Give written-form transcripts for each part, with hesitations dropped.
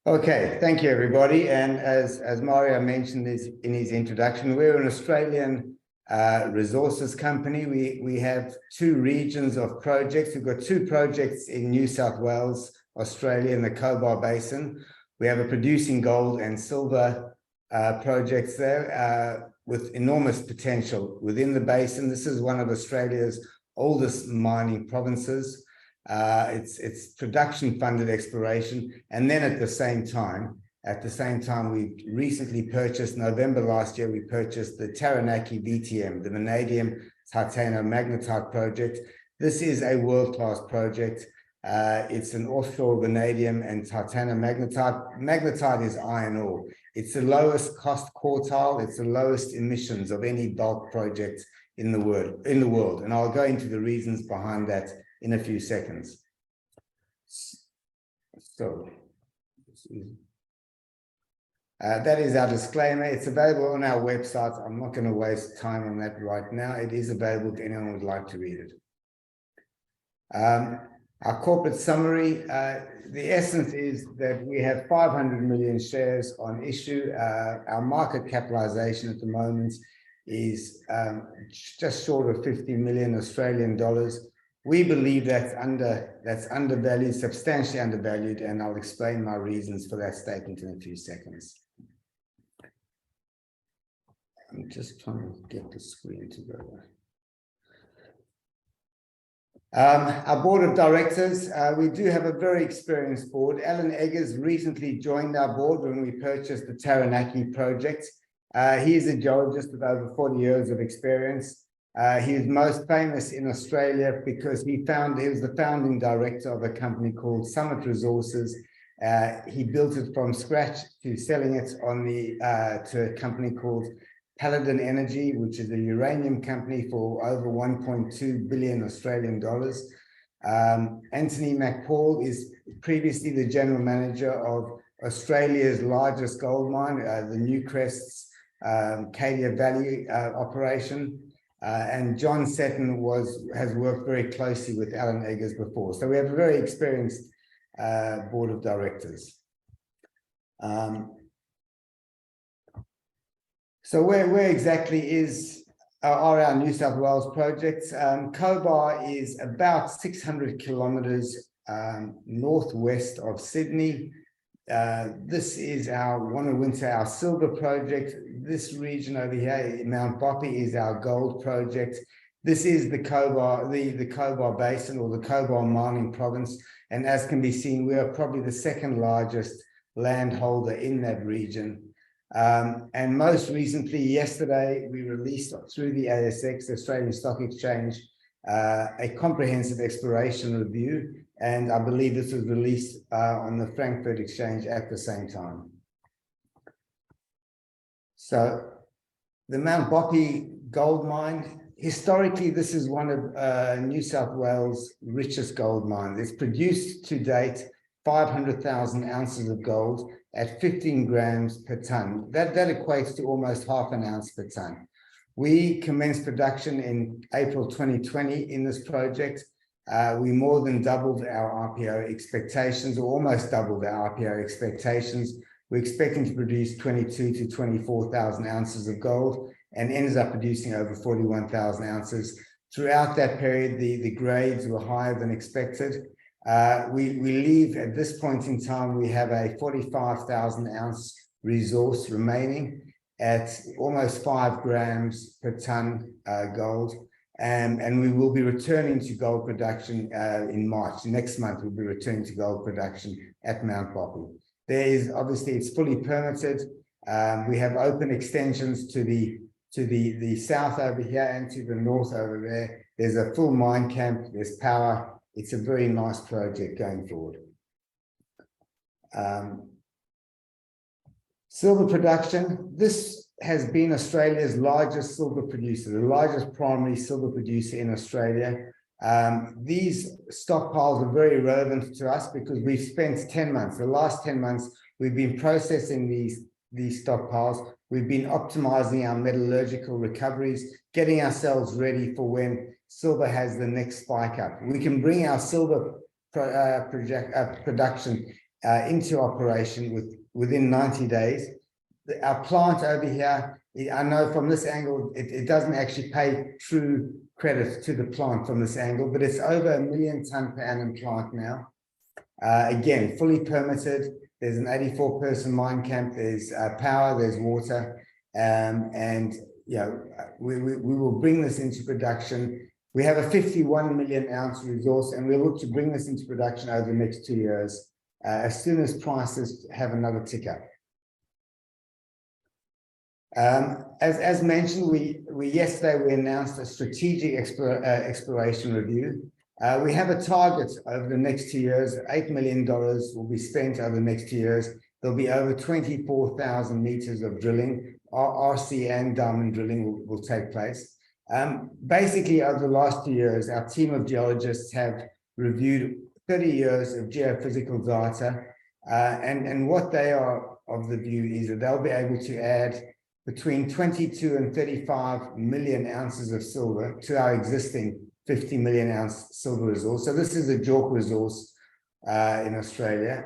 Okay, thank you, everybody. And as Mario mentioned in his introduction, we're an Australian resources company. We have two regions of projects. We've got two projects in New South Wales, Australia, in the Karp Basin. We have a producing gold and silver projects there with enormous potential within the basin. This is one of Australia's oldest mining provinces. It's production funded exploration, and then at the same time we recently purchased, November last year, we purchased the Taranaki VTM, the vanadium titanomagnetite project. This is a world-class project. It's an offshore vanadium and titanomagnetite. Magnetite is iron ore. It's the lowest cost quartile. It's the lowest emissions of any bulk project in the world. And I'll go into the reasons behind that in a few seconds. So that is our disclaimer. It's available on our website. I'm not going to waste time on that right now. It is available if anyone would like to read it. Our corporate summary, the essence is that we have 500 million shares on issue. Our market capitalization at the moment is just short of 50 million Australian dollars. We believe that's undervalued, substantially undervalued, and I'll explain my reasons for that statement in a few seconds. I'm just trying to get the screen to go there. Our board of directors, we do have a very experienced board. Alan Eggers recently joined our board when we purchased the Taranaki project. He is a geologist with over 40 years of experience. He is most famous in Australia because he was the founding director of a company called Summit Resources. He built it from scratch to selling it to a company called Paladin Energy, which is a uranium company, for over 1.2 billion Australian dollars. Anthony McPaul is previously the general manager of Australia's largest gold mine, the Newcrest's Cadia Valley operation. And John Seton has worked very closely with Alan Eggers before. So we have a very experienced board of directors. So where exactly are our New South Wales projects? Cobar is about 600 kilometers northwest of Sydney. This is our Winter, our silver project. This region over here, Mount Boppy, is our gold project. This is the Cobar Basin, or the Cobar mining province. And as can be seen, we are probably the second largest landholder in that region. And most recently, yesterday, we released through the ASX, the Australian Stock Exchange, a comprehensive exploration review. And I believe this was released on the Frankfurt Exchange at the same time. So the Mount Boppy gold mine, historically, this is one of New South Wales' richest gold mines. It's produced to date 500,000 ounces of gold at 15 grams per ton. That equates to almost half an ounce per ton. We commenced production in April 2020 in this project. We more than doubled our RPO expectations, or almost doubled our RPO expectations. We're expecting to produce 22,000 to 24,000 ounces of gold, and ended up producing over 41,000 ounces. Throughout that period, the grades were higher than expected. We leave at this point in time, we have a 45,000 ounce resource remaining at almost 5 grams per ton gold. And we will be returning to gold production in March. Next month, we'll be returning to gold production at Mount Boppy. There is, obviously, it's fully permitted. We have open extensions to the south over here and to the north over there. There's a full mine camp, there's power. It's a very nice project going forward. Silver production. This has been Australia's largest silver producer, the largest primary silver producer in Australia. These stockpiles are very relevant to us because we've spent 10 months, the last 10 months, we've been processing these stockpiles. We've been optimizing our metallurgical recoveries, getting ourselves ready for when silver has the next spike up. We can bring our silver production into operation within 90 days. Our plant over here, I know from this angle, it doesn't actually pay true credit to the plant from this angle, but it's over 1 million ton per annum plant now. Again, fully permitted. There's an 84-person mine camp. There's power. There's water, and you know, we will bring this into production. We have a 51 million ounce resource, and we'll look to bring this into production over the next 2 years, as soon as prices have another tick up. As mentioned, yesterday we announced a strategic exploration review. We have a target over the next 2 years. $8 million will be spent over the next 2 years. There'll be over 24,000 meters of drilling. RC and diamond drilling will take place. Basically, over the last 2 years, our team of geologists have reviewed 30 years of geophysical data, and what they are of the view is that they'll be able to add between 22 and 35 million ounces of silver to our existing 50 million ounce silver resource. So this is a JORC resource in Australia.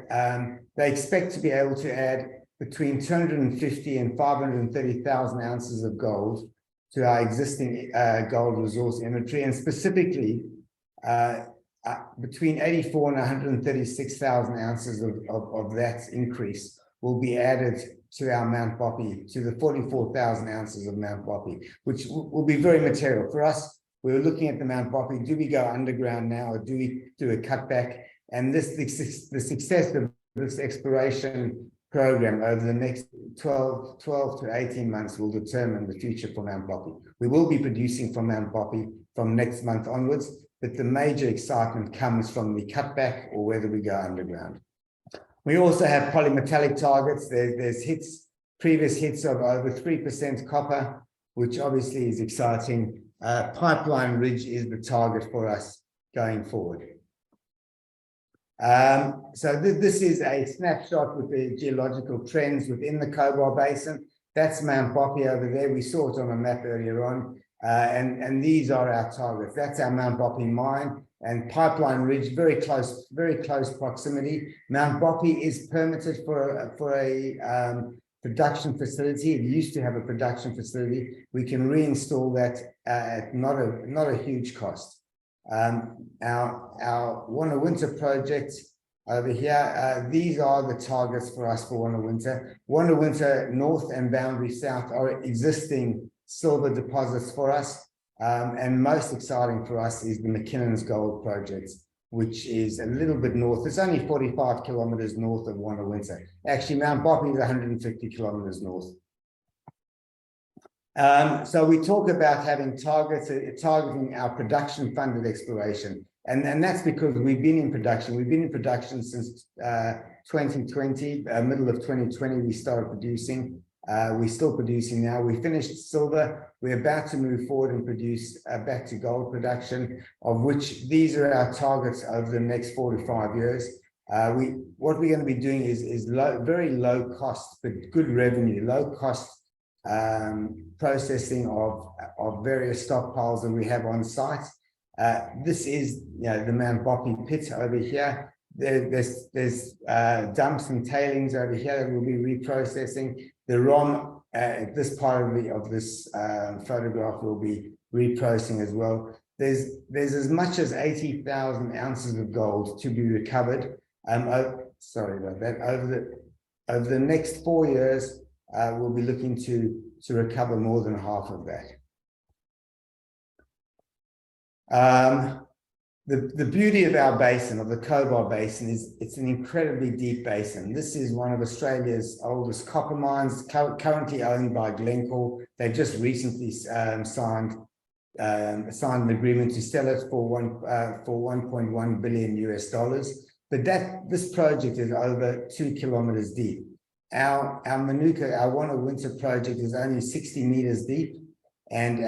They expect to be able to add between 250 and 530,000 ounces of gold to our existing gold resource inventory, and specifically between 84 and 136,000 ounces of that increase will be added to our Mount Boppy, to the 44,000 ounces of Mount Boppy, which will be very material. For us, we were looking at the Mount Boppy, do we go underground now or do we do a cutback? And the success of this exploration program over the next 12 to 18 months will determine the future for Mount Boppy. We will be producing from Mount Boppy from next month onwards, but the major excitement comes from the cutback or whether we go underground. We also have polymetallic targets. There's previous hits of over 3% copper, which obviously is exciting. Pipeline Ridge is the target for us going forward. So this is a snapshot with the geological trends within the Cobar Basin. That's Mount Boppy over there. We saw it on a map earlier on, and these are our targets. That's our Mount Boppy mine, and Pipeline Ridge, very close proximity. Mount Boppy is permitted for a production facility. It used to have a production facility. We can reinstall that at not a huge cost. Our Wonawinta project over here, these are the targets for us for Wonawinta. Wonawinta North and Boundary South are existing silver deposits for us. And most exciting for us is the McKinnon's Gold project, which is a little bit north. It's only 45 kilometers north of Wonawinta. Actually, Mount Boppy is 150 kilometers north. So we talk about having targeting our production-funded exploration. And that's because we've been in production. We've been in production since 2020, middle of 2020, we started producing. We're still producing now. We finished silver. We're about to move forward and produce back to gold production, of which these are our targets over the next 4 to 5 years. What we're going to be doing is very low cost, but good revenue, low cost processing of various stockpiles that we have on site. This is, the Mount Boppy pit over here. There's dumps and tailings over here that we'll be reprocessing. The ROM at this part of this photograph will be reprocessing as well. There's as much as 80,000 ounces of gold to be recovered. Sorry about that. Over the next 4 years, we'll be looking to recover more than half of that. The beauty of our basin, of the Cobar Basin, is it's an incredibly deep basin. This is one of Australia's oldest copper mines, currently owned by Glencore. They've just recently signed an agreement to sell it for $1.1 billion US. But this project is over 2 kilometers deep. Our Manuka, our Wonawinta project, is only 60 meters deep, and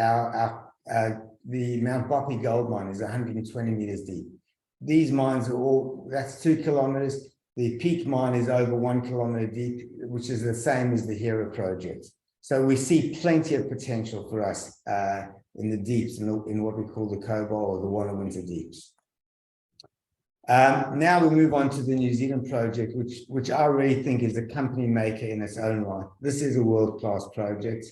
the Mount Boppy gold mine is 120 meters deep. These mines are that's 2 kilometers. The Peak mine is over 1 kilometer deep, which is the same as the Hera project. So we see plenty of potential for us in the deeps, in what we call the Cobar or the Wonawinta deeps. Now we move on to the New Zealand project, which I really think is a company maker in its own right. This is a world-class project.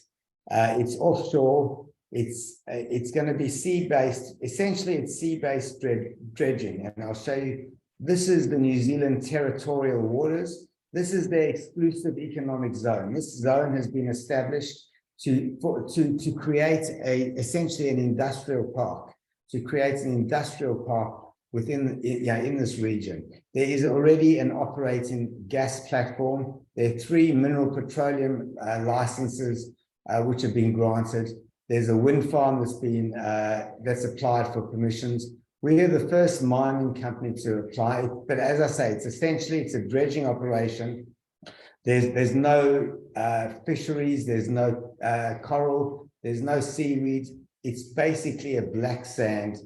It's offshore. It's going to be sea-based. Essentially, it's sea-based dredging, and I'll show you. This is the New Zealand territorial waters. This is their exclusive economic zone. This zone has been established to create essentially an industrial park. To create an industrial park within in this region. There is already an operating gas platform. There are 3 mineral petroleum licenses which have been granted. There's a wind farm that's applied for permissions. We are the first mining company to apply, but as I say, it's a dredging operation. There's no fisheries, there's no coral, there's no seaweed. It's basically a black sand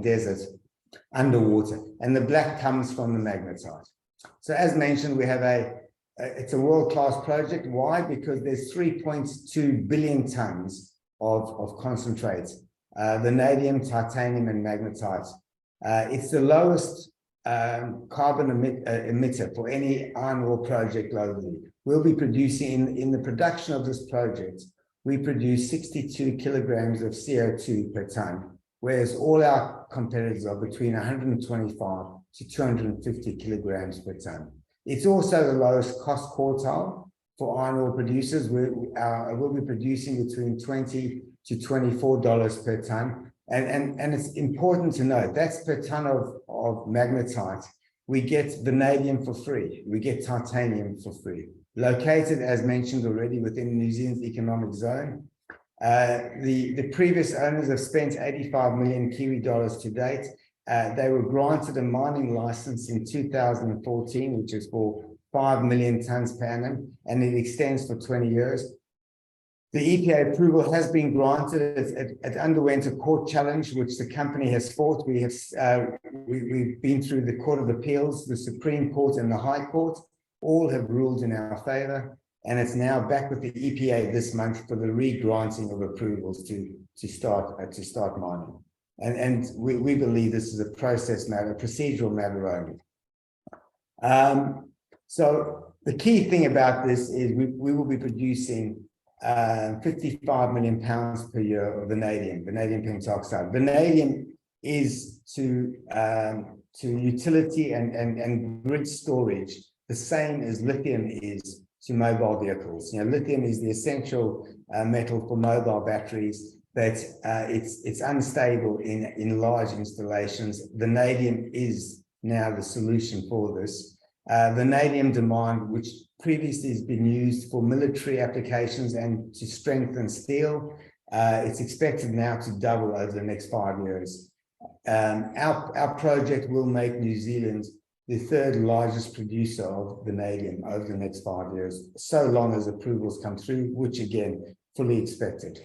desert underwater, and the black comes from the magnetite. So as mentioned, we have it's a world-class project. Why? Because there's 3.2 billion tons of concentrate, vanadium, titanium, and magnetite. It's the lowest carbon emitter for any iron ore project globally. We'll be producing, in the production of this project, we produce 62 kilograms of CO2 per ton, whereas all our competitors are between 125 to 250 kilograms per ton. It's also the lowest cost quartile for iron ore producers. We'll be producing between $20 to $24 per ton. And it's important to note, that's per ton of magnetite. We get vanadium for free. We get titanium for free. Located, as mentioned already, within New Zealand's economic zone. The previous owners have spent 85 million Kiwi dollars to date. They were granted a mining license in 2014, which is for 5 million tons per annum, and it extends for 20 years. The EPA approval has been granted. It underwent a court challenge, which the company has fought. We've been through the Court of Appeals, the Supreme Court, and the High Court. All have ruled in our favor, and it's now back with the EPA this month for the re-granting of approvals to start mining. And we believe this is a process matter, a procedural matter only. So the key thing about this is we will be producing 55 million pounds per year of vanadium pentoxide. Vanadium is to utility and grid storage the same as lithium is to mobile vehicles. Lithium is the essential metal for mobile batteries, but it's unstable in large installations. Vanadium is now the solution for this. Vanadium demand, which previously has been used for military applications and to strengthen steel, it's expected now to double over the next 5 years. Our project will make New Zealand the 3rd largest producer of vanadium over the next 5 years, so long as approvals come through, which again, fully expected.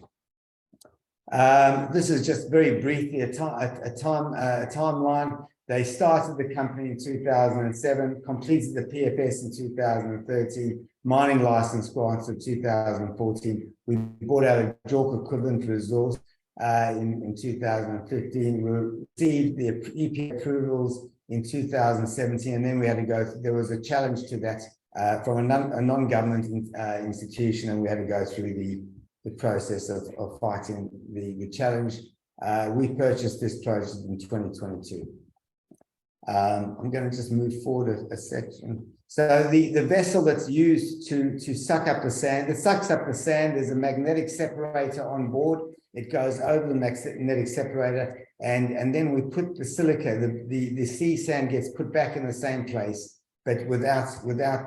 This is just very briefly a timeline. They started the company in 2007, completed the PFS in 2013, mining license grants in 2014. We brought out a JORC equivalent resource in 2015. We received the EPA approvals in 2017, and then we had to go, there was a challenge to that from a non-government institution, and we had to go through the process of fighting the challenge. We purchased this project in 2022. I'm going to just move forward a section. So the vessel that's used to suck up the sand, it sucks up the sand. There's a magnetic separator on board. It goes over the magnetic separator, and then we put the silica, the sea sand gets put back in the same place, but without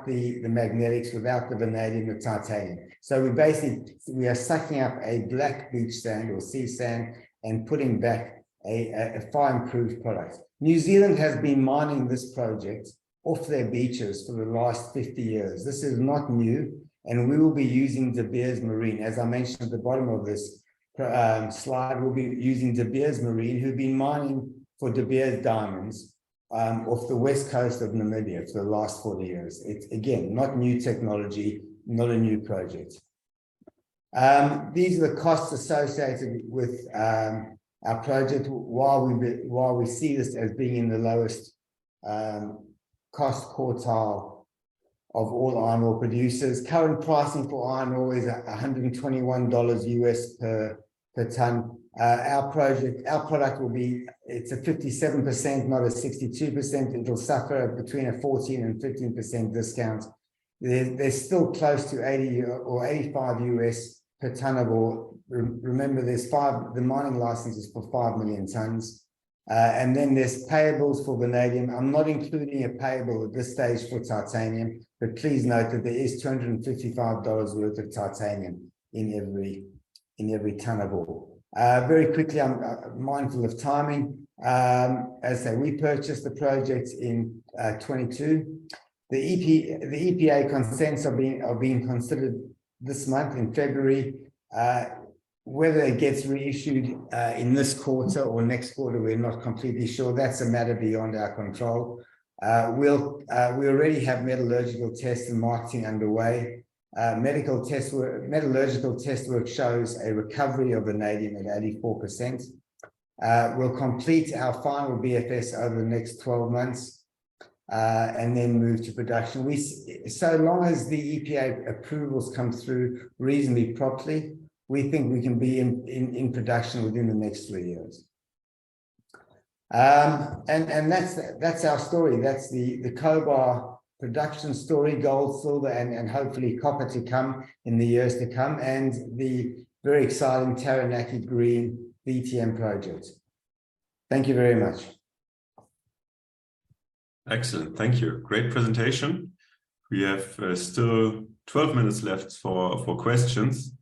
the magnetics, without the vanadium, the titanium. So we are sucking up a black beach sand or sea sand and putting back a far improved product. New Zealand has been mining this project off their beaches for the last 50 years. This is not new, and we will be using De Beers Marine. As I mentioned at the bottom of this slide, we'll be using De Beers Marine, who've been mining for De Beers diamonds off the west coast of Namibia for the last 40 years. It's, again, not new technology, not a new project. These are the costs associated with our project, while we see this as being in the lowest cost quartile of all iron ore producers. Current pricing for iron ore is $121 US per ton. Our product will be, it's a 57%, not a 62%. It'll suffer between a 14 and 15% discount. There's still close to 80 or 85 US per ton of ore. Remember, the mining license is for 5 million tons. And then there's payables for vanadium. I'm not including a payable at this stage for titanium, but please note that there is $255 worth of titanium in every ton of ore. Very quickly, I'm mindful of timing. As I say, we purchased the project in 22. The EPA consents are being considered this month in February. Whether it gets reissued in this quarter or next quarter, we're not completely sure. That's a matter beyond our control. We already have metallurgical tests and marketing underway. Metallurgical test work shows a recovery of vanadium at 84%. We'll complete our final BFS over the next 12 months and then move to production. So long as the EPA approvals come through reasonably promptly, we think we can be in production within the next 3 years. And that's our story. That's the Cobar production story, gold, silver, and hopefully copper to come in the years to come, and the very exciting Taranaki Green BTM project. Thank you very much. Excellent, thank you. Great presentation. We have still 12 minutes left for questions.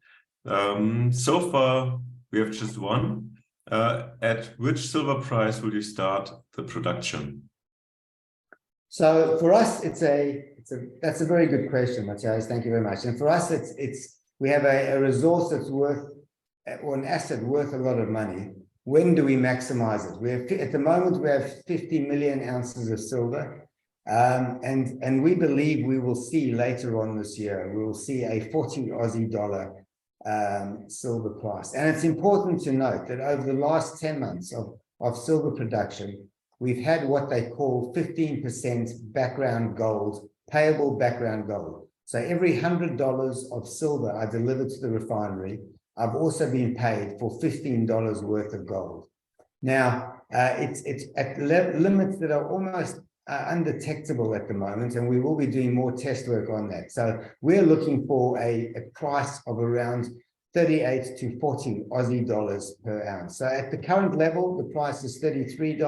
So far, we have just one. At which silver price will you start the production? So for us, that's a very good question, Matthias. Thank you very much. And for us, we have a resource that's worth, or an asset worth a lot of money. When do we maximize it? At the moment, we have 50 million ounces of silver. And we believe we will see later on this year, we will see a 40 Aussie dollar silver price. And it's important to note that over the last 10 months of silver production, we've had what they call 15% background gold, payable background gold. So every $100 of silver I delivered to the refinery, I've also been paid for $15 worth of gold. Now, it's at limits that are almost undetectable at the moment, and we will be doing more test work on that. So we're looking for a price of around 38 to 40 Aussie dollars per ounce. So at the current level, the price is $33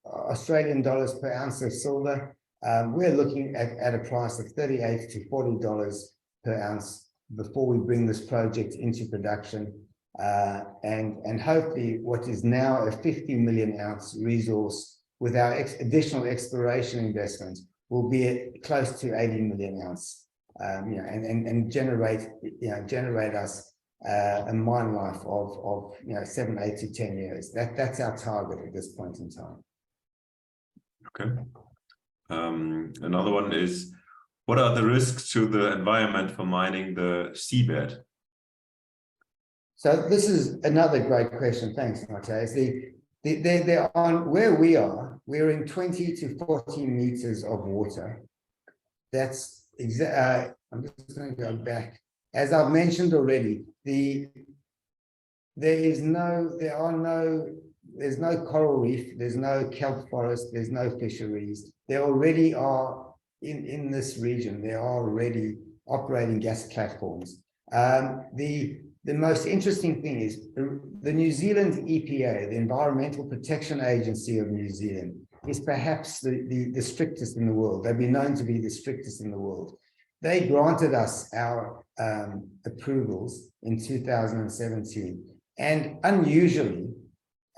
Australian dollars per ounce of silver. We're looking at a price of 38 to 40 dollars per ounce before we bring this project into production. And hopefully what is now a 50 million ounce resource with our additional exploration investment will be at close to 80 million ounce, and generate us a mine life of 7, 8 to 10 years. That's our target at this point in time. Okay. Another one is, what are the risks to the environment for mining the seabed? So this is another great question. Thanks, Matthias. They're on where we are, we're in 20 to 40 meters of water. That's I'm just going to go back. As I've mentioned already, there's no coral reef, there's no kelp forest, there's no fisheries. There already are in this region, there are already operating gas platforms. The most interesting thing is the New Zealand EPA, the Environmental Protection Agency of New Zealand, is perhaps the strictest in the world. They've been known to be the strictest in the world. They granted us our approvals in 2017. And unusually,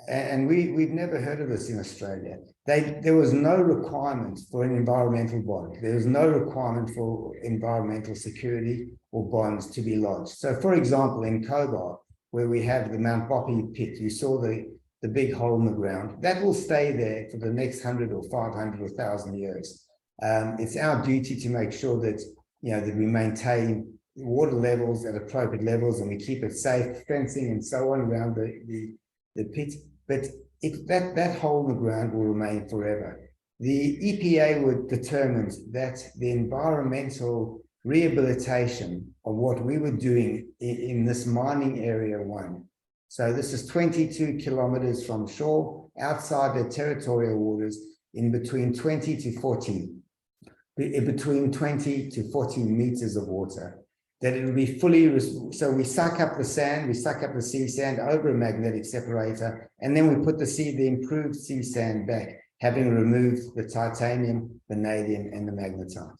and we've never heard of this in Australia, there was no requirement for an environmental bond. There was no requirement for environmental security or bonds to be lodged. So for example, in Cobar, where we have the Mount Boppy pit, you saw the big hole in the ground. That will stay there for the next 100 or 500 or 1,000 years. It's our duty to make sure that, that we maintain water levels at appropriate levels and we keep it safe, fencing and so on around the pit, but that hole in the ground will remain forever. The EPA determined that the environmental rehabilitation of what we were doing in this mining area 1. So this is 22 kilometers from shore, outside their territorial waters, in between 20 to 40 meters of water. That it will be fully, so we suck up the sand, we suck up the sea sand over a magnetic separator, and then we put the improved sea sand back, having removed the titanium, vanadium, and the magnetite.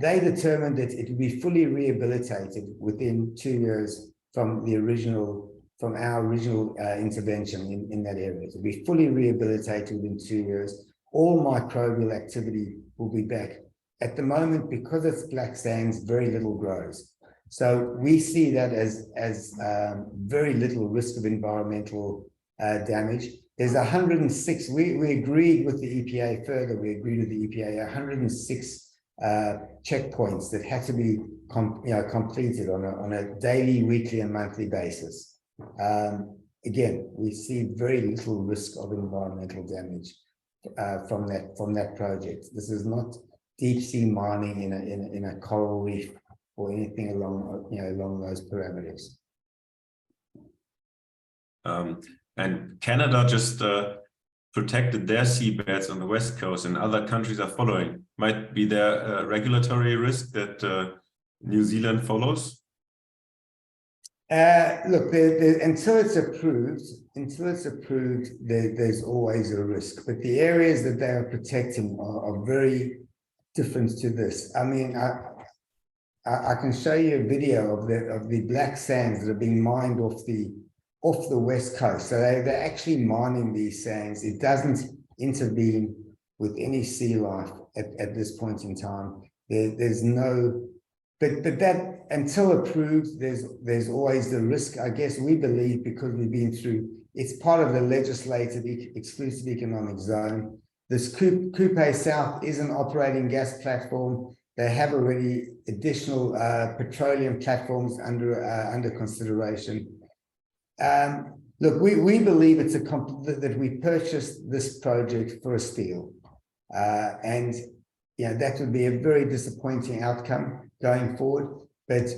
They determined that it would be fully rehabilitated within 2 years from our original intervention in that area. It will be fully rehabilitated within 2 years. All microbial activity will be back. At the moment, because it's black sands, very little grows. So we see that as very little risk of environmental damage. There's 106, we agreed with the EPA further, we agreed with the EPA, 106 checkpoints that had to be completed on a daily, weekly, and monthly basis. Again, we see very little risk of environmental damage from that project. This is not deep sea mining in a coral reef or anything along those parameters. And Canada just protected their seabeds on the west coast, and other countries are following. Might be there a regulatory risk that New Zealand follows? Look, until it's approved, there's always a risk. But the areas that they are protecting are very different to this. I mean, I can show you a video of the black sands that are being mined off the west coast. So they're actually mining these sands. It doesn't intervene with any sea life at this point in time. There's no, but that until approved, there's always the risk. I guess we believe, because we've been through, it's part of the legislated exclusive economic zone. This Coupe South is an operating gas platform. They have already additional petroleum platforms under consideration. Look, we believe that we purchased this project for a steal, and that would be a very disappointing outcome going forward. But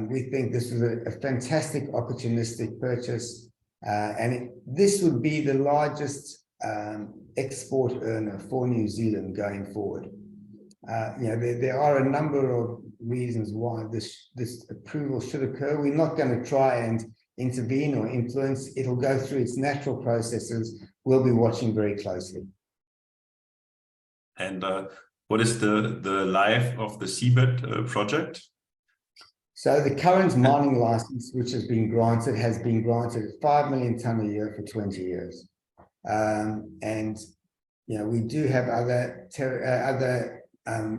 we think this was a fantastic opportunistic purchase, and this would be the largest export earner for New Zealand going forward. There are a number of reasons why this approval should occur. We're not going to try and intervene or influence. It'll go through its natural processes. We'll be watching very closely. And what is the life of the seabed project? So the current mining license, which has been granted at 5 million tonne a year for 20 years. And we do have other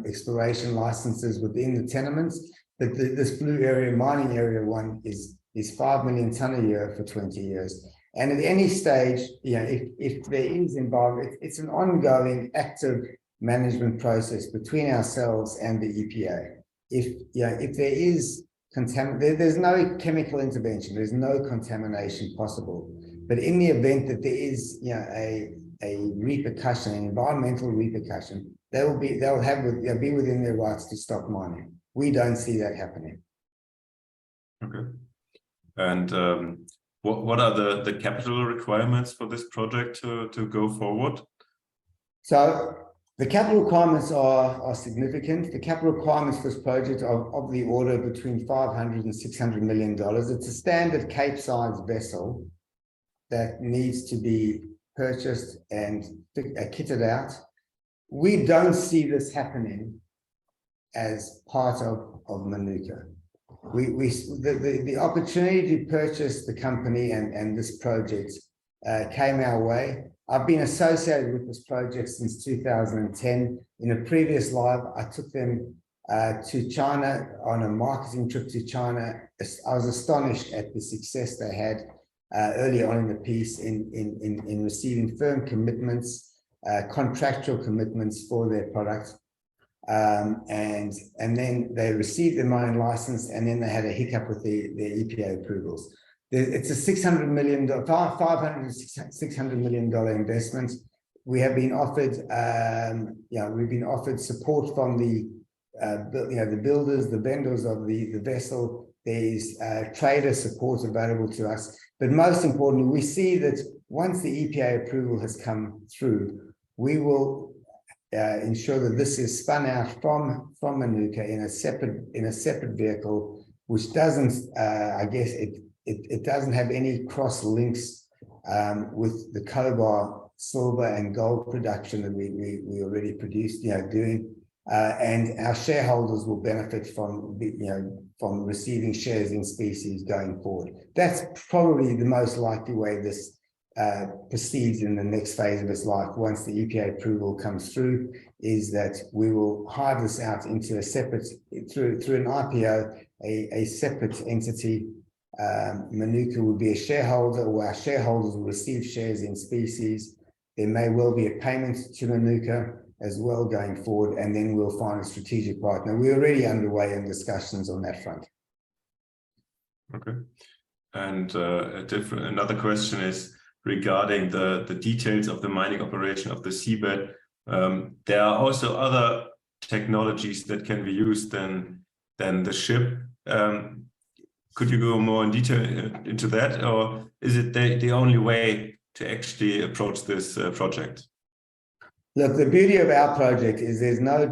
exploration licenses within the tenements, but this blue area, mining area 1, is 5 million tonne a year for 20 years. And at any stage, if there is involvement, it's an ongoing active management process between ourselves and the EPA. If there is there's no chemical intervention, there's no contamination possible. But in the event that there is a repercussion, an environmental repercussion, they'll be within their rights to stop mining. We don't see that happening. Okay. And what are the capital requirements for this project to go forward? So the capital requirements are significant. The capital requirements for this project are of the order between $500 and $600 million. It's a standard Cape-size vessel that needs to be purchased and kitted out. We don't see this happening as part of Manuka. The opportunity to purchase the company and this project came our way. I've been associated with this project since 2010. In a previous life, I took them to China on a marketing trip to China. I was astonished at the success they had early on in the piece in receiving firm commitments, contractual commitments for their product. And then they received the mining license, and then they had a hiccup with the EPA approvals. It's a $600 million, $500 to $600 million investment. We have been offered, we've been offered support from the builders, the vendors of the vessel. There's trader support available to us. But most importantly, we see that once the EPA approval has come through, we will ensure that this is spun out from Manuka in a separate vehicle, which doesn't, it doesn't have any cross links with the cobalt, silver, and gold production that we already produced, doing. And our shareholders will benefit from from receiving shares in species going forward. That's probably the most likely way this proceeds in the next phase of its life. Once the EPA approval comes through, is that we will hive this out into a separate, through an IPO, a separate entity. Manuka will be a shareholder, or our shareholders will receive shares in species. There may well be a payment to Manuka as well going forward, and then we'll find a strategic partner. We're already underway in discussions on that front. Okay. And another question is regarding the details of the mining operation of the seabed. There are also other technologies that can be used than the ship. Could you go more in detail into that, or is it the only way to actually approach this project? Look, the beauty of our project is there's no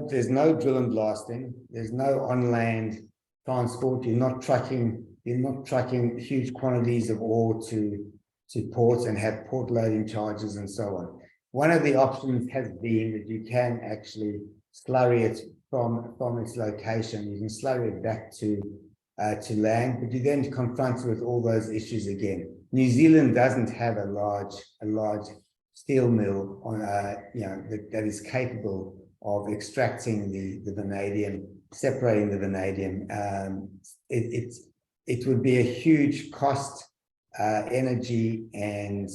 drill and blasting, there's no on-land transport. You're not trucking huge quantities of ore to ports and have port loading charges and so on. One of the options has been that you can actually slurry it from its location. You can slurry it back to land, but you then confront with all those issues again. New Zealand doesn't have a large steel mill on that is capable of extracting the vanadium, separating the vanadium. It would be a huge cost, energy, and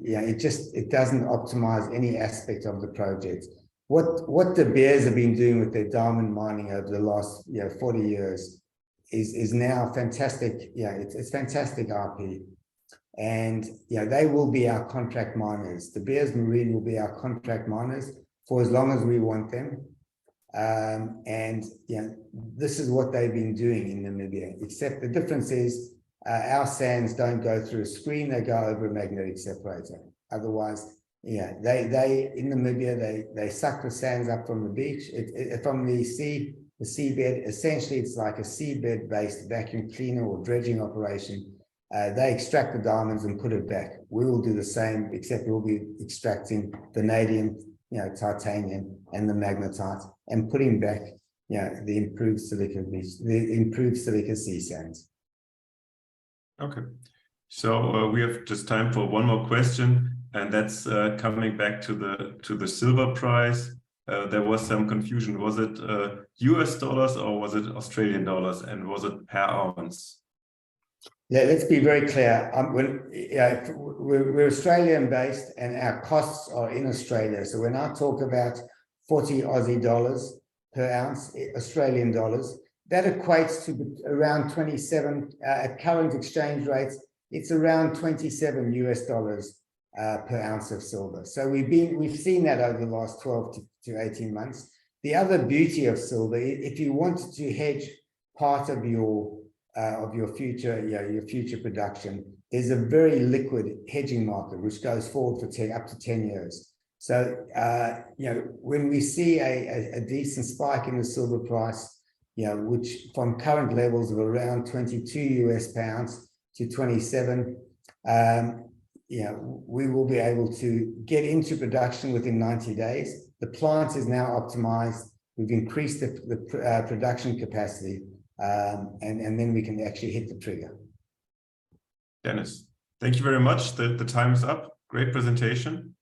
it doesn't optimize any aspect of the project. What De Beers have been doing with their diamond mining over the last 40 years is now fantastic. It's fantastic RP. And they will be our contract miners. De Beers Marine will be our contract miners for as long as we want them. And this is what they've been doing in Namibia, except the difference is our sands don't go through a screen, they go over a magnetic separator. Otherwise, they in Namibia, they suck the sands up from the beach, from the sea, the seabed. Essentially, it's like a seabed-based vacuum cleaner or dredging operation. They extract the diamonds and put it back. We will do the same, except we'll be extracting vanadium, titanium, and the magnetite, and putting back, the improved silica sea sands. Okay, so we have just time for one more question, and that's coming back to the silver price. There was some confusion. Was it US dollars or was it Australian dollars, and was it per ounce? Yeah, let's be very clear. We're Australian based and our costs are in Australia. So when I talk about 40 Aussie dollars per ounce, Australian dollars, that equates to around 27 at current exchange rates. It's around 27 US dollars per ounce of silver. So we've seen that over the last 12 to 18 months. The other beauty of silver, if you wanted to hedge part of your future production, there's a very liquid hedging market which goes forward for up to 10 years. So when we see a decent spike in the silver price, which from current levels of around 22 US pounds to 27, we will be able to get into production within 90 days. The plant is now optimized. We've increased the production capacity. And then we can actually hit the trigger. Dennis, thank you very much. The time is up. Great presentation.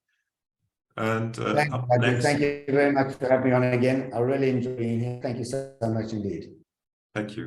And thank you very much for having me on again. I really enjoyed being here. Thank you so much indeed. Thank you.